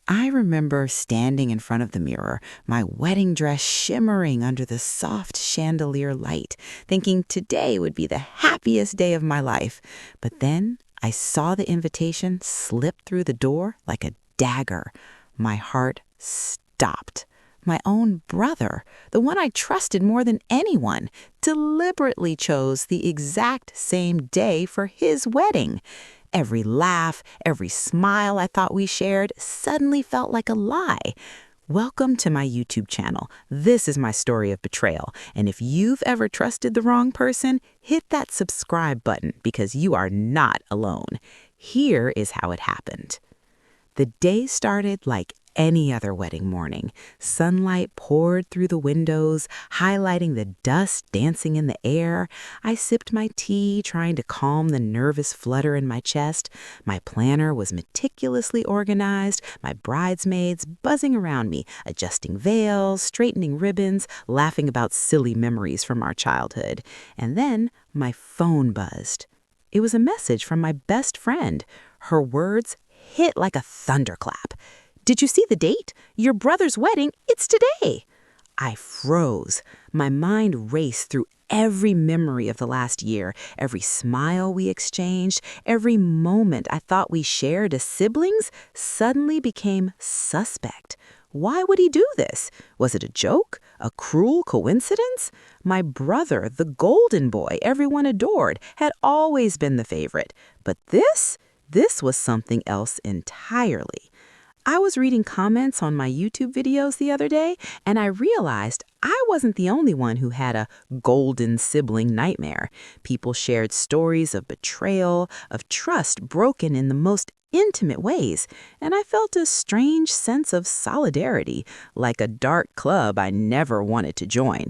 I remember standing in front of the mirror, my wedding dress shimmering under the soft chandelier light, thinking today would be the happiest day of my life. But then I saw the invitation slip through the door like a dagger. My heart stopped. My own brother, the one I trusted more than anyone, deliberately chose the exact same day for his wedding. Every laugh, every smile I thought we shared suddenly felt like a lie. Welcome to my YouTube channel. This is my story of betrayal. And if you've ever trusted the wrong person, hit that subscribe button because you are not alone. Here is how it happened. The day started like any other wedding morning. Sunlight poured through the windows, highlighting the dust dancing in the air. I sipped my tea, trying to calm the nervous flutter in my chest. My planner was meticulously organized, my bridesmaids buzzing around me, adjusting veils, straightening ribbons, laughing about silly memories from our childhood. And then my phone buzzed. It was a message from my best friend. Her words hit like a thunderclap. "Did you see the date? Your brother's wedding, it's today." I froze. My mind raced through every memory of the last year, every smile we exchanged, every moment I thought we shared as siblings suddenly became suspect. Why would he do this? Was it a joke? A cruel coincidence? My brother, the golden boy everyone adored, had always been the favorite. But this was something else entirely. I was reading comments on my YouTube videos the other day, and I realized I wasn't the only one who had a golden sibling nightmare. People shared stories of betrayal, of trust broken in the most intimate ways, and I felt a strange sense of solidarity, like a dark club I never wanted to join.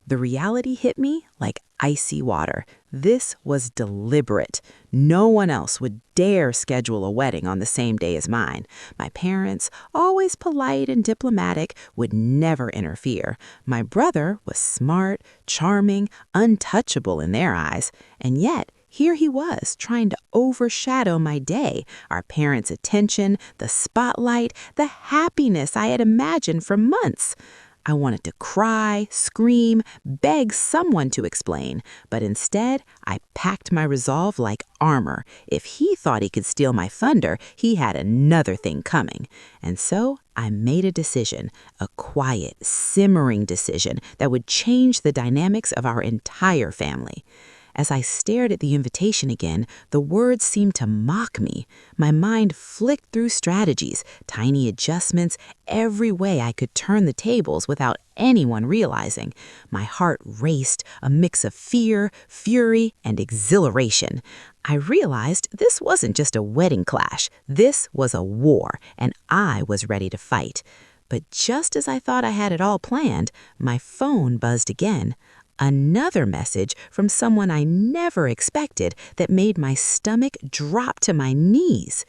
The reality hit me like icy water. This was deliberate. No one else would dare schedule a wedding on the same day as mine. My parents, always polite and diplomatic, would never interfere. My brother was smart, charming, untouchable in their eyes. And yet, here he was, trying to overshadow my day, our parents' attention, the spotlight, the happiness I had imagined for months. I wanted to cry, scream, beg someone to explain, but instead I packed my resolve like armor. If he thought he could steal my thunder, he had another thing coming. And so I made a decision, a quiet, simmering decision that would change the dynamics of our entire family. As I stared at the invitation again, the words seemed to mock me. My mind flicked through strategies, tiny adjustments, every way I could turn the tables without anyone realizing. My heart raced, a mix of fear, fury, and exhilaration. I realized this wasn't just a wedding clash. This was a war, and I was ready to fight. But just as I thought I had it all planned, my phone buzzed again. Another message from someone I never expected that made my stomach drop to my knees.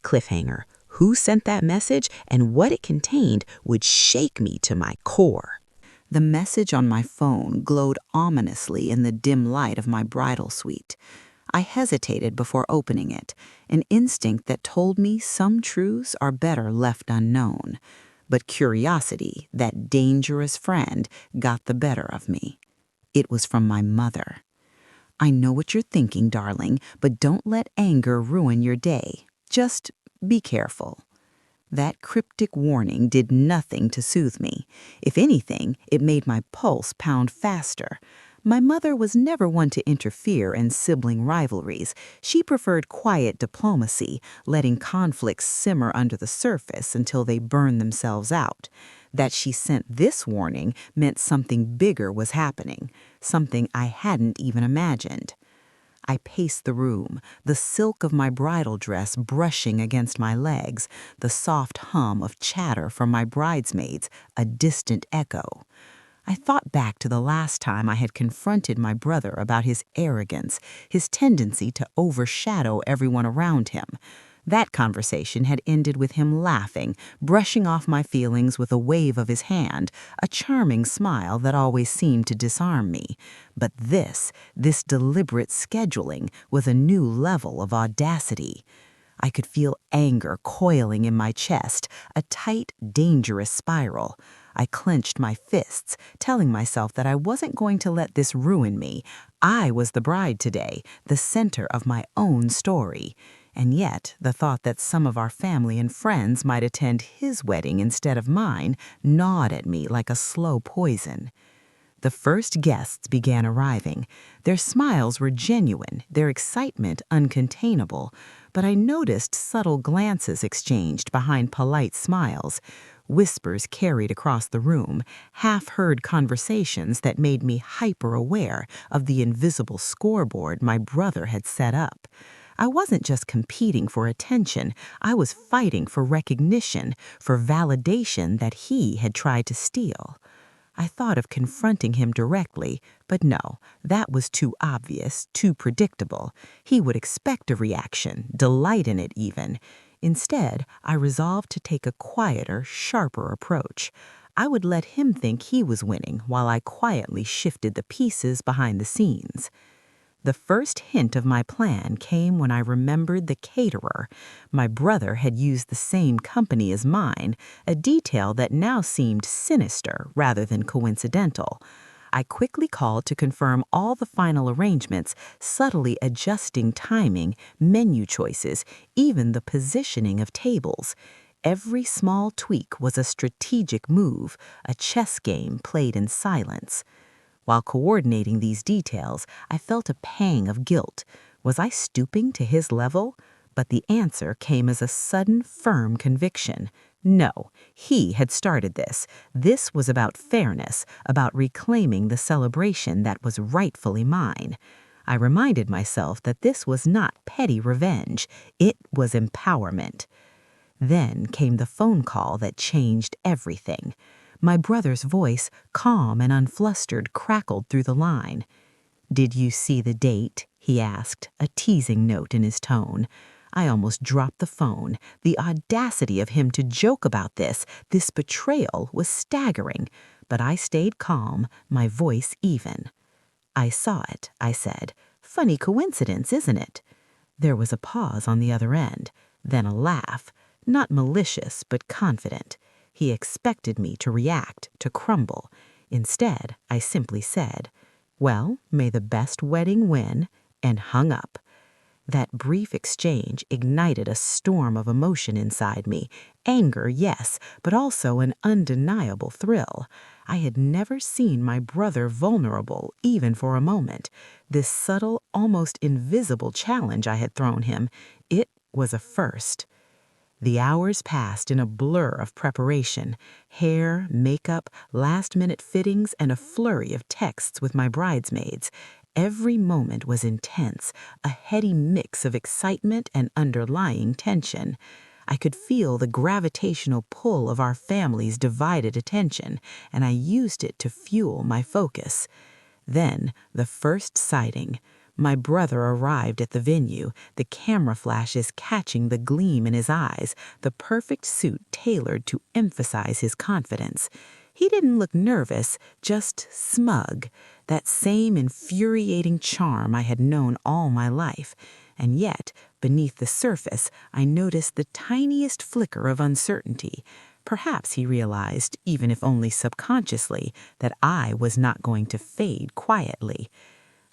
Cliffhanger. Who sent that message and what it contained would shake me to my core. The message on my phone glowed ominously in the dim light of my bridal suite. I hesitated before opening it, an instinct that told me some truths are better left unknown. But curiosity, that dangerous friend, got the better of me. It was from my mother. "I know what you're thinking, darling, but don't let anger ruin your day. Just be careful." That cryptic warning did nothing to soothe me. If anything, it made my pulse pound faster. My mother was never one to interfere in sibling rivalries. She preferred quiet diplomacy, letting conflicts simmer under the surface until they burned themselves out. That she sent this warning meant something bigger was happening, something I hadn't even imagined. I paced the room, the silk of my bridal dress brushing against my legs, the soft hum of chatter from my bridesmaids, a distant echo. I thought back to the last time I had confronted my brother about his arrogance, his tendency to overshadow everyone around him. That conversation had ended with him laughing, brushing off my feelings with a wave of his hand, a charming smile that always seemed to disarm me. But this deliberate scheduling was a new level of audacity. I could feel anger coiling in my chest, a tight, dangerous spiral. I clenched my fists, telling myself that I wasn't going to let this ruin me. I was the bride today, the center of my own story. And yet, the thought that some of our family and friends might attend his wedding instead of mine gnawed at me like a slow poison. The first guests began arriving. Their smiles were genuine, their excitement uncontainable, but I noticed subtle glances exchanged behind polite smiles, whispers carried across the room, half-heard conversations that made me hyper-aware of the invisible scoreboard my brother had set up. I wasn't just competing for attention, I was fighting for recognition, for validation that he had tried to steal. I thought of confronting him directly, but no, that was too obvious, too predictable. He would expect a reaction, delight in it even. Instead, I resolved to take a quieter, sharper approach. I would let him think he was winning while I quietly shifted the pieces behind the scenes. The first hint of my plan came when I remembered the caterer. My brother had used the same company as mine, a detail that now seemed sinister rather than coincidental. I quickly called to confirm all the final arrangements, subtly adjusting timing, menu choices, even the positioning of tables. Every small tweak was a strategic move, a chess game played in silence. While coordinating these details, I felt a pang of guilt. Was I stooping to his level? But the answer came as a sudden, firm conviction. No, he had started this. This was about fairness, about reclaiming the celebration that was rightfully mine. I reminded myself that this was not petty revenge. It was empowerment. Then came the phone call that changed everything. My brother's voice, calm and unflustered, crackled through the line. "Did you see the date?" he asked, a teasing note in his tone. I almost dropped the phone. The audacity of him to joke about this betrayal, was staggering. But I stayed calm, my voice even. "I saw it," I said. "Funny coincidence, isn't it?" There was a pause on the other end, then a laugh, not malicious but confident. He expected me to react, to crumble. Instead, I simply said, "Well, may the best wedding win," and hung up. That brief exchange ignited a storm of emotion inside me. Anger, yes, but also an undeniable thrill. I had never seen my brother vulnerable, even for a moment. This subtle, almost invisible challenge I had thrown him, it was a first. The hours passed in a blur of preparation, hair, makeup, last-minute fittings, and a flurry of texts with my bridesmaids. Every moment was intense, a heady mix of excitement and underlying tension. I could feel the gravitational pull of our family's divided attention, and I used it to fuel my focus. Then, the first sighting. My brother arrived at the venue, the camera flashes catching the gleam in his eyes, the perfect suit tailored to emphasize his confidence. He didn't look nervous, just smug, that same infuriating charm I had known all my life. And yet, beneath the surface, I noticed the tiniest flicker of uncertainty. Perhaps he realized, even if only subconsciously, that I was not going to fade quietly.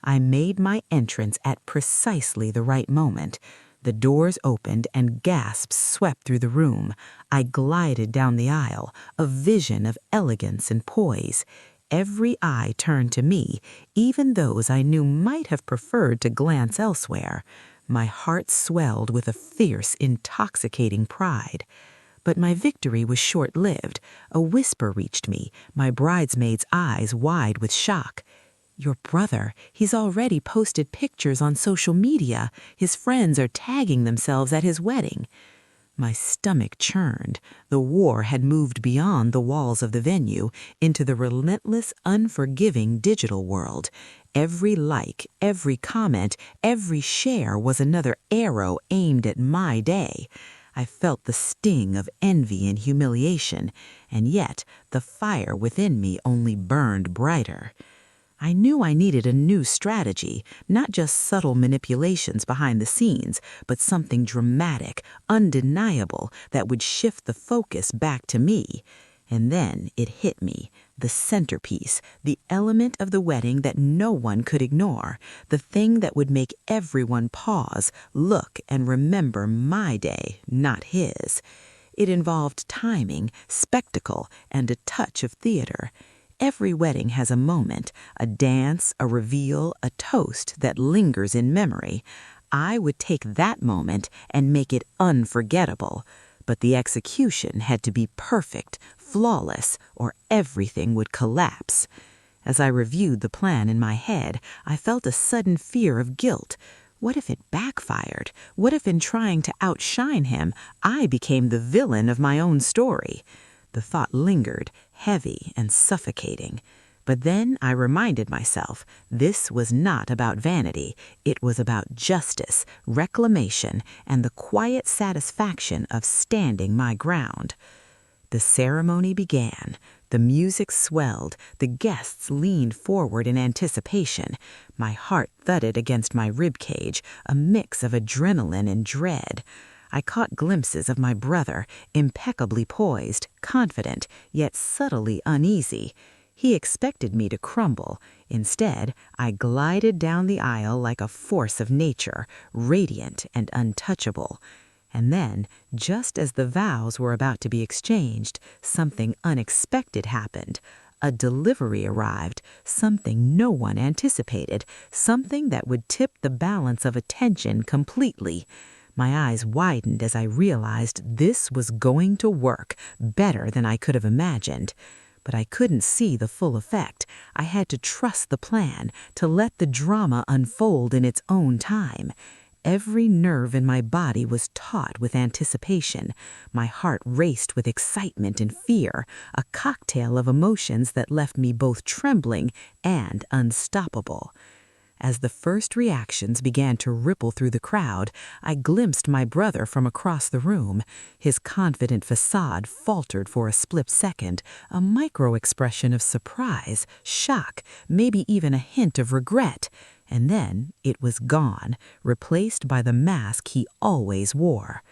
I made my entrance at precisely the right moment. The doors opened and gasps swept through the room. I glided down the aisle, a vision of elegance and poise. Every eye turned to me, even those I knew might have preferred to glance elsewhere. My heart swelled with a fierce, intoxicating pride. But my victory was short-lived. A whisper reached me, my bridesmaid's eyes wide with shock. "Your brother, he's already posted pictures on social media. His friends are tagging themselves at his wedding." My stomach churned. The war had moved beyond the walls of the venue into the relentless, unforgiving digital world. Every like, every comment, every share was another arrow aimed at my day. I felt the sting of envy and humiliation, and yet the fire within me only burned brighter. I knew I needed a new strategy, not just subtle manipulations behind the scenes, but something dramatic, undeniable, that would shift the focus back to me. And then it hit me, the centerpiece, the element of the wedding that no one could ignore, the thing that would make everyone pause, look, and remember my day, not his. It involved timing, spectacle, and a touch of theater. Every wedding has a moment, a dance, a reveal, a toast that lingers in memory. I would take that moment and make it unforgettable. But the execution had to be perfect, flawless, or everything would collapse. As I reviewed the plan in my head, I felt a sudden fear of guilt. What if it backfired? What if in trying to outshine him, I became the villain of my own story? The thought lingered, heavy and suffocating. But then I reminded myself, this was not about vanity. It was about justice, reclamation, and the quiet satisfaction of standing my ground. The ceremony began. The music swelled. The guests leaned forward in anticipation. My heart thudded against my ribcage, a mix of adrenaline and dread. I caught glimpses of my brother, impeccably poised, confident, yet subtly uneasy. He expected me to crumble. Instead, I glided down the aisle like a force of nature, radiant and untouchable. And then, just as the vows were about to be exchanged, something unexpected happened. A delivery arrived, something no one anticipated, something that would tip the balance of attention completely. My eyes widened as I realized this was going to work better than I could have imagined. But I couldn't see the full effect. I had to trust the plan, to let the drama unfold in its own time. Every nerve in my body was taut with anticipation. My heart raced with excitement and fear, a cocktail of emotions that left me both trembling and unstoppable. As the first reactions began to ripple through the crowd, I glimpsed my brother from across the room. His confident facade faltered for a split second, a micro-expression of surprise, shock, maybe even a hint of regret. And then it was gone, replaced by the mask he always wore.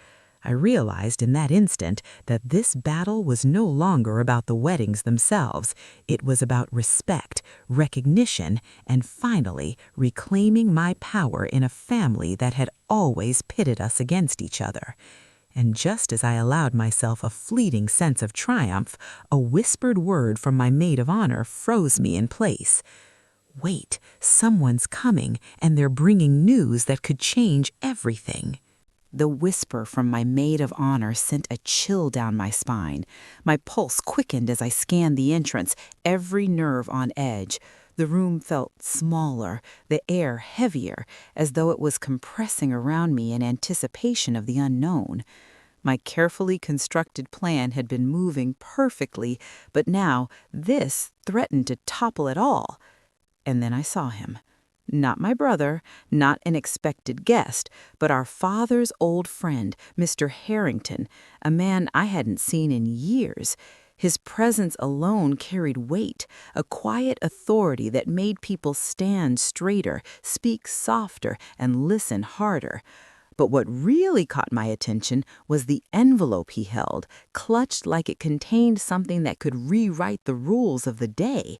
I realized in that instant that this battle was no longer about the weddings themselves. It was about respect, recognition, and finally reclaiming my power in a family that had always pitted us against each other. And just as I allowed myself a fleeting sense of triumph, a whispered word from my maid of honor froze me in place. Wait, someone's coming, and they're bringing news that could change everything. The whisper from my maid of honor sent a chill down my spine. My pulse quickened as I scanned the entrance, every nerve on edge. The room felt smaller, the air heavier, as though it was compressing around me in anticipation of the unknown. My carefully constructed plan had been moving perfectly, but now this threatened to topple it all. And then I saw him. Not my brother, not an expected guest, but our father's old friend, Mr. Harrington, a man I hadn't seen in years. His presence alone carried weight, a quiet authority that made people stand straighter, speak softer, and listen harder. But what really caught my attention was the envelope he held, clutched like it contained something that could rewrite the rules of the day.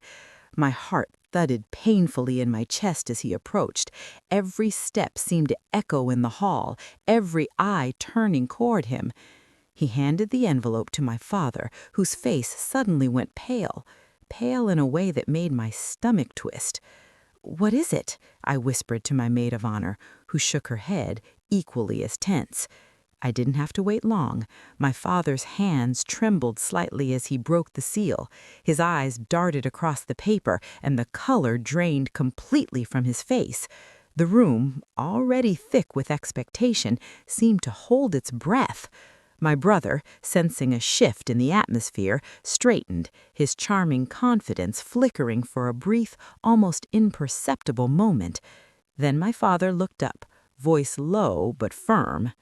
My heart thudded painfully in my chest as he approached. Every step seemed to echo in the hall, every eye turning toward him. He handed the envelope to my father, whose face suddenly went pale, pale in a way that made my stomach twist. "What is it?" I whispered to my maid of honor, who shook her head, equally as tense. I didn't have to wait long. My father's hands trembled slightly as he broke the seal. His eyes darted across the paper, and the color drained completely from his face. The room, already thick with expectation, seemed to hold its breath. My brother, sensing a shift in the atmosphere, straightened, his charming confidence flickering for a brief, almost imperceptible moment. Then my father looked up, voice low but firm.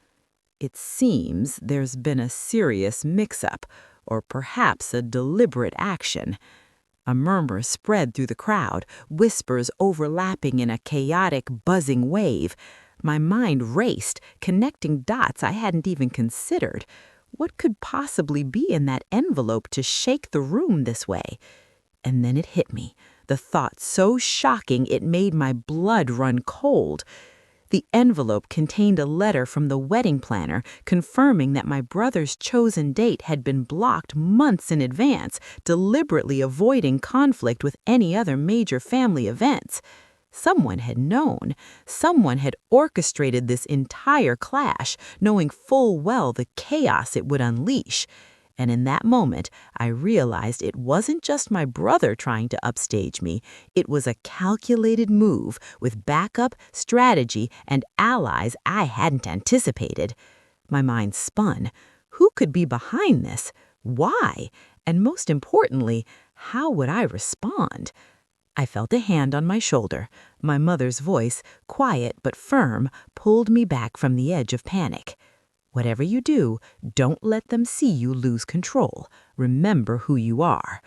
"It seems there's been a serious mix-up, or perhaps a deliberate action." A murmur spread through the crowd, whispers overlapping in a chaotic, buzzing wave. My mind raced, connecting dots I hadn't even considered. What could possibly be in that envelope to shake the room this way? And then it hit me, the thought so shocking it made my blood run cold. The envelope contained a letter from the wedding planner confirming that my brother's chosen date had been blocked months in advance, deliberately avoiding conflict with any other major family events. Someone had known. Someone had orchestrated this entire clash, knowing full well the chaos it would unleash. And in that moment, I realized it wasn't just my brother trying to upstage me. It was a calculated move with backup, strategy, and allies I hadn't anticipated. My mind spun. Who could be behind this? Why? And most importantly, how would I respond? I felt a hand on my shoulder. My mother's voice, quiet but firm, pulled me back from the edge of panic. Whatever you do, don't let them see you lose control. Remember who you are.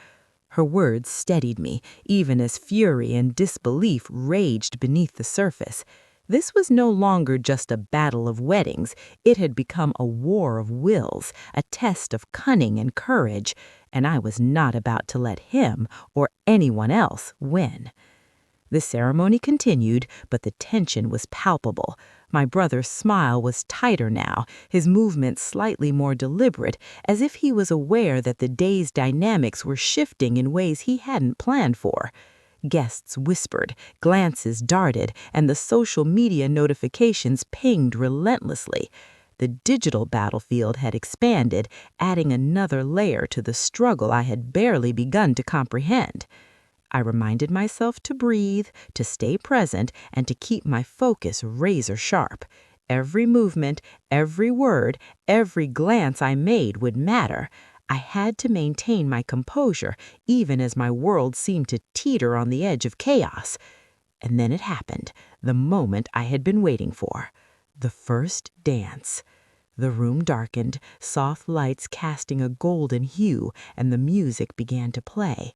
Her words steadied me, even as fury and disbelief raged beneath the surface. This was no longer just a battle of weddings. It had become a war of wills, a test of cunning and courage, and I was not about to let him or anyone else win. The ceremony continued, but the tension was palpable. My brother's smile was tighter now, his movements slightly more deliberate, as if he was aware that the day's dynamics were shifting in ways he hadn't planned for. Guests whispered, glances darted, and the social media notifications pinged relentlessly. The digital battlefield had expanded, adding another layer to the struggle I had barely begun to comprehend. I reminded myself to breathe, to stay present, and to keep my focus razor sharp. Every movement, every word, every glance I made would matter. I had to maintain my composure, even as my world seemed to teeter on the edge of chaos. And then it happened, the moment I had been waiting for. The first dance. The room darkened, soft lights casting a golden hue, and the music began to play.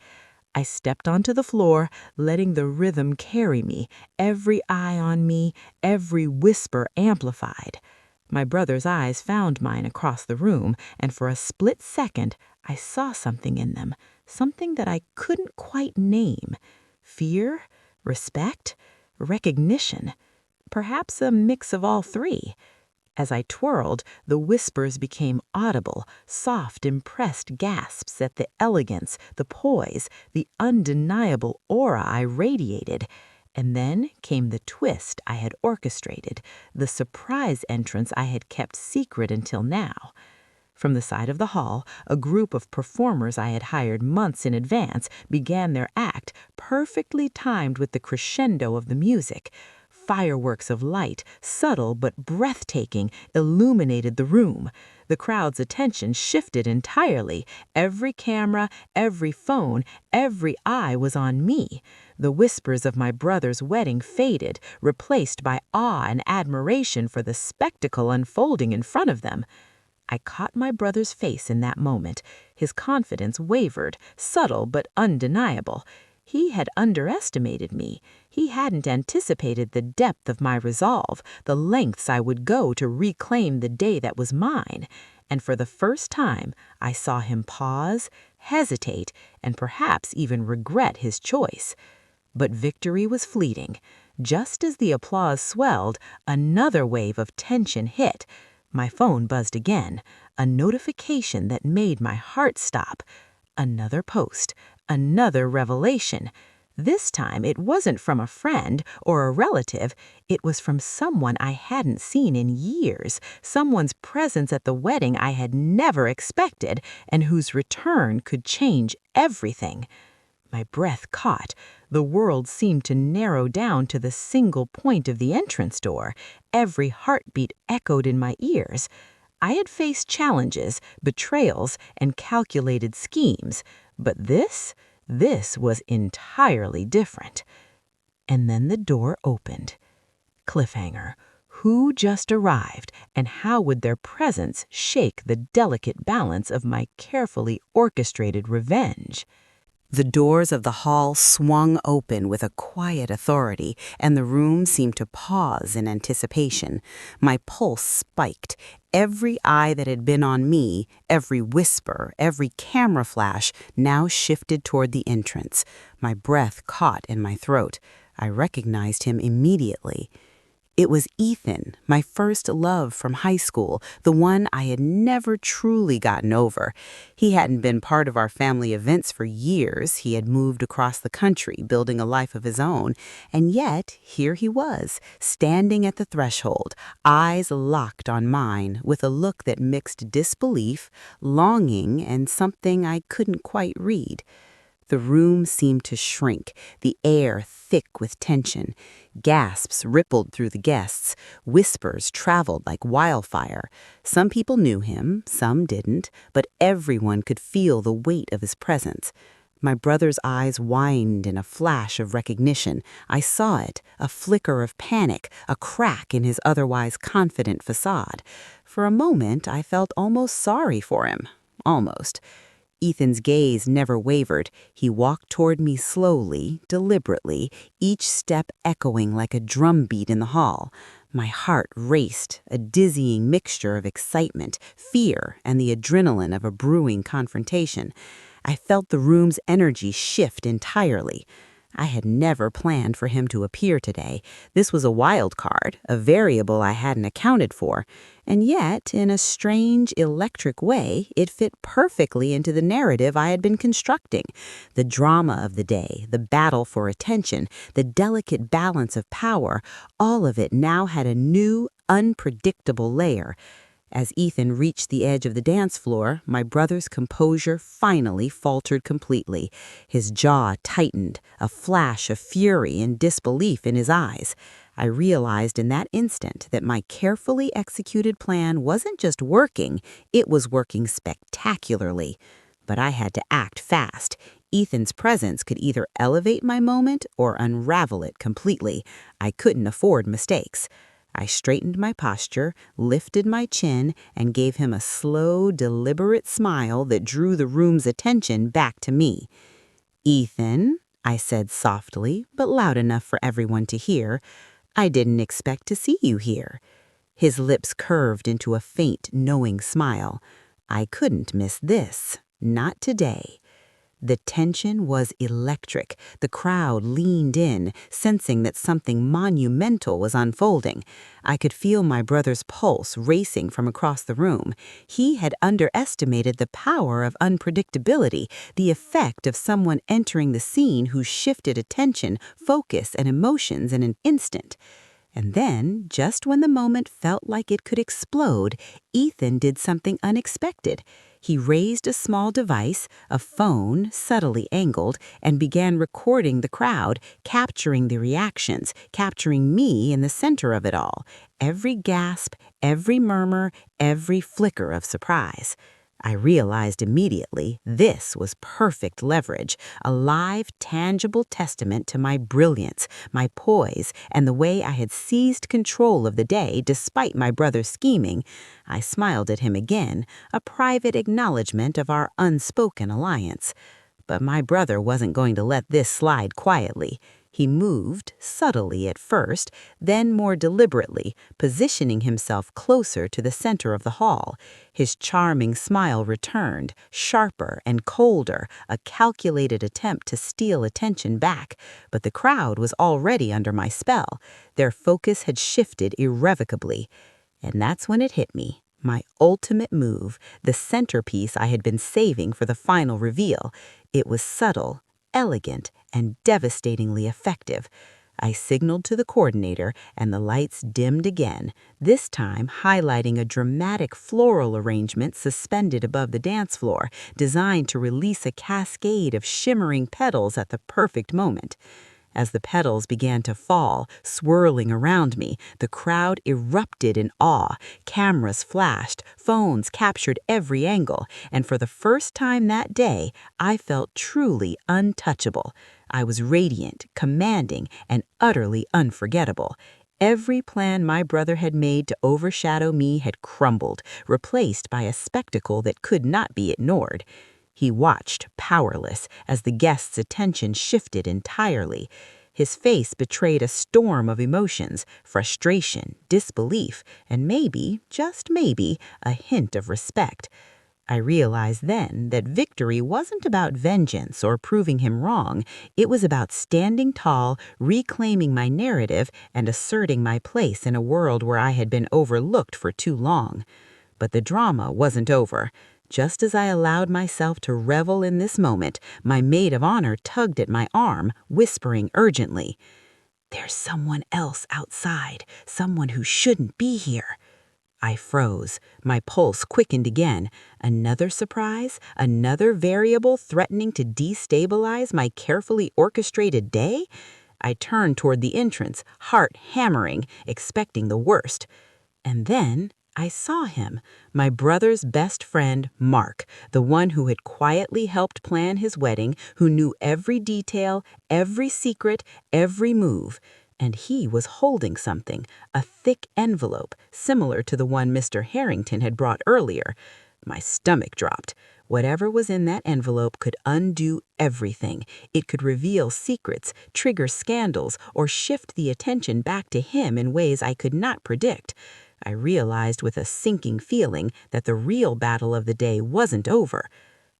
I stepped onto the floor, letting the rhythm carry me, every eye on me, every whisper amplified. My brother's eyes found mine across the room, and for a split second, I saw something in them, something that I couldn't quite name. Fear? Respect? Recognition? Perhaps a mix of all three. As I twirled, the whispers became audible, soft, impressed gasps at the elegance, the poise, the undeniable aura I radiated. And then came the twist I had orchestrated, the surprise entrance I had kept secret until now. From the side of the hall, a group of performers I had hired months in advance began their act, perfectly timed with the crescendo of the music. Fireworks of light, subtle but breathtaking, illuminated the room. The crowd's attention shifted entirely. Every camera, every phone, every eye was on me. The whispers of my brother's wedding faded, replaced by awe and admiration for the spectacle unfolding in front of them. I caught my brother's face in that moment. His confidence wavered, subtle but undeniable. He had underestimated me. He hadn't anticipated the depth of my resolve, the lengths I would go to reclaim the day that was mine. And for the first time, I saw him pause, hesitate, and perhaps even regret his choice. But victory was fleeting. Just as the applause swelled, another wave of tension hit. My phone buzzed again, a notification that made my heart stop. Another post, another revelation. This time it wasn't from a friend or a relative. It was from someone I hadn't seen in years, someone's presence at the wedding I had never expected, and whose return could change everything. My breath caught. The world seemed to narrow down to the single point of the entrance door. Every heartbeat echoed in my ears. I had faced challenges, betrayals, and calculated schemes, but this was entirely different. And then the door opened. Cliffhanger. Who just arrived, and how would their presence shake the delicate balance of my carefully orchestrated revenge? The doors of the hall swung open with a quiet authority, and the room seemed to pause in anticipation. My pulse spiked. Every eye that had been on me, every whisper, every camera flash, now shifted toward the entrance. My breath caught in my throat. I recognized him immediately. It was Ethan, my first love from high school, the one I had never truly gotten over. He hadn't been part of our family events for years. He had moved across the country, building a life of his own. And yet, here he was, standing at the threshold, eyes locked on mine, with a look that mixed disbelief, longing, and something I couldn't quite read. The room seemed to shrink, the air thick with tension. Gasps rippled through the guests. Whispers traveled like wildfire. Some people knew him, some didn't, but everyone could feel the weight of his presence. My brother's eyes widened in a flash of recognition. I saw it, a flicker of panic, a crack in his otherwise confident facade. For a moment, I felt almost sorry for him. Almost. Ethan's gaze never wavered. He walked toward me slowly, deliberately, each step echoing like a drumbeat in the hall. My heart raced, a dizzying mixture of excitement, fear, and the adrenaline of a brewing confrontation. I felt the room's energy shift entirely. I had never planned for him to appear today. This was a wild card, a variable I hadn't accounted for. And yet, in a strange, electric way, it fit perfectly into the narrative I had been constructing. The drama of the day, the battle for attention, the delicate balance of power, all of it now had a new, unpredictable layer. As Ethan reached the edge of the dance floor, my brother's composure finally faltered completely. His jaw tightened, a flash of fury and disbelief in his eyes. I realized in that instant that my carefully executed plan wasn't just working, it was working spectacularly. But I had to act fast. Ethan's presence could either elevate my moment or unravel it completely. I couldn't afford mistakes. I straightened my posture, lifted my chin, and gave him a slow, deliberate smile that drew the room's attention back to me. "Ethan," I said softly, but loud enough for everyone to hear, "I didn't expect to see you here." His lips curved into a faint, knowing smile. I couldn't miss this. Not today. The tension was electric. The crowd leaned in, sensing that something monumental was unfolding. I could feel my brother's pulse racing from across the room. He had underestimated the power of unpredictability, the effect of someone entering the scene who shifted attention, focus, and emotions in an instant. And then, just when the moment felt like it could explode, Ethan did something unexpected. He raised a small device, a phone subtly angled, and began recording the crowd, capturing the reactions, capturing me in the center of it all. Every gasp, every murmur, every flicker of surprise. I realized immediately this was perfect leverage, a live, tangible testament to my brilliance, my poise, and the way I had seized control of the day despite my brother's scheming. I smiled at him again, a private acknowledgement of our unspoken alliance. But my brother wasn't going to let this slide quietly. He moved, subtly at first, then more deliberately, positioning himself closer to the center of the hall. His charming smile returned, sharper and colder, a calculated attempt to steal attention back. But the crowd was already under my spell. Their focus had shifted irrevocably. And that's when it hit me. My ultimate move, the centerpiece I had been saving for the final reveal. It was subtle, elegant, and devastatingly effective. I signaled to the coordinator, and the lights dimmed again, this time highlighting a dramatic floral arrangement suspended above the dance floor, designed to release a cascade of shimmering petals at the perfect moment. As the petals began to fall, swirling around me, the crowd erupted in awe. Cameras flashed, phones captured every angle, and for the first time that day, I felt truly untouchable. I was radiant, commanding, and utterly unforgettable. Every plan my brother had made to overshadow me had crumbled, replaced by a spectacle that could not be ignored. He watched, powerless, as the guest's attention shifted entirely. His face betrayed a storm of emotions, frustration, disbelief, and maybe, just maybe, a hint of respect. I realized then that victory wasn't about vengeance or proving him wrong. It was about standing tall, reclaiming my narrative, and asserting my place in a world where I had been overlooked for too long. But the drama wasn't over. Just as I allowed myself to revel in this moment, my maid of honor tugged at my arm, whispering urgently, "There's someone else outside, someone who shouldn't be here." I froze. My pulse quickened again. Another surprise? Another variable threatening to destabilize my carefully orchestrated day? I turned toward the entrance, heart hammering, expecting the worst. And then I saw him, my brother's best friend, Mark, the one who had quietly helped plan his wedding, who knew every detail, every secret, every move. And he was holding something, a thick envelope, similar to the one Mr. Harrington had brought earlier. My stomach dropped. Whatever was in that envelope could undo everything. It could reveal secrets, trigger scandals, or shift the attention back to him in ways I could not predict. I realized with a sinking feeling that the real battle of the day wasn't over.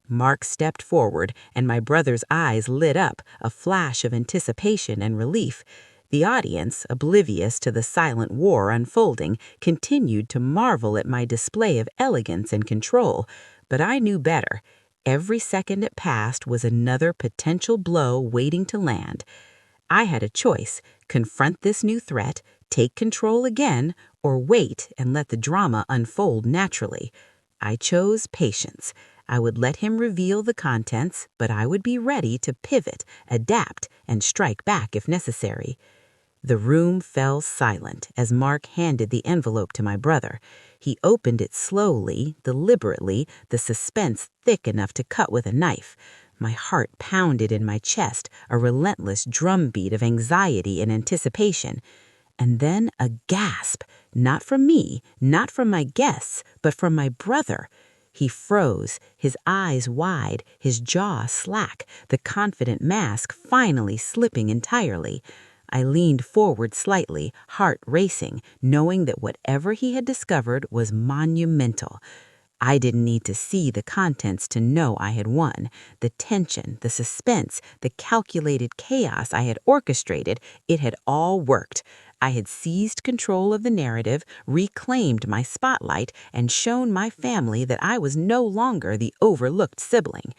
Mark stepped forward, and my brother's eyes lit up, a flash of anticipation and relief. The audience, oblivious to the silent war unfolding, continued to marvel at my display of elegance and control. But I knew better. Every second it passed was another potential blow waiting to land. I had a choice: confront this new threat, take control again, or wait and let the drama unfold naturally. I chose patience. I would let him reveal the contents, but I would be ready to pivot, adapt, and strike back if necessary. The room fell silent as Mark handed the envelope to my brother. He opened it slowly, deliberately, the suspense thick enough to cut with a knife. My heart pounded in my chest, a relentless drumbeat of anxiety and anticipation. And then a gasp, not from me, not from my guests, but from my brother. He froze, his eyes wide, his jaw slack, the confident mask finally slipping entirely. I leaned forward slightly, heart racing, knowing that whatever he had discovered was monumental. I didn't need to see the contents to know I had won. The tension, the suspense, the calculated chaos I had orchestrated, it had all worked. I had seized control of the narrative, reclaimed my spotlight, and shown my family that I was no longer the overlooked sibling.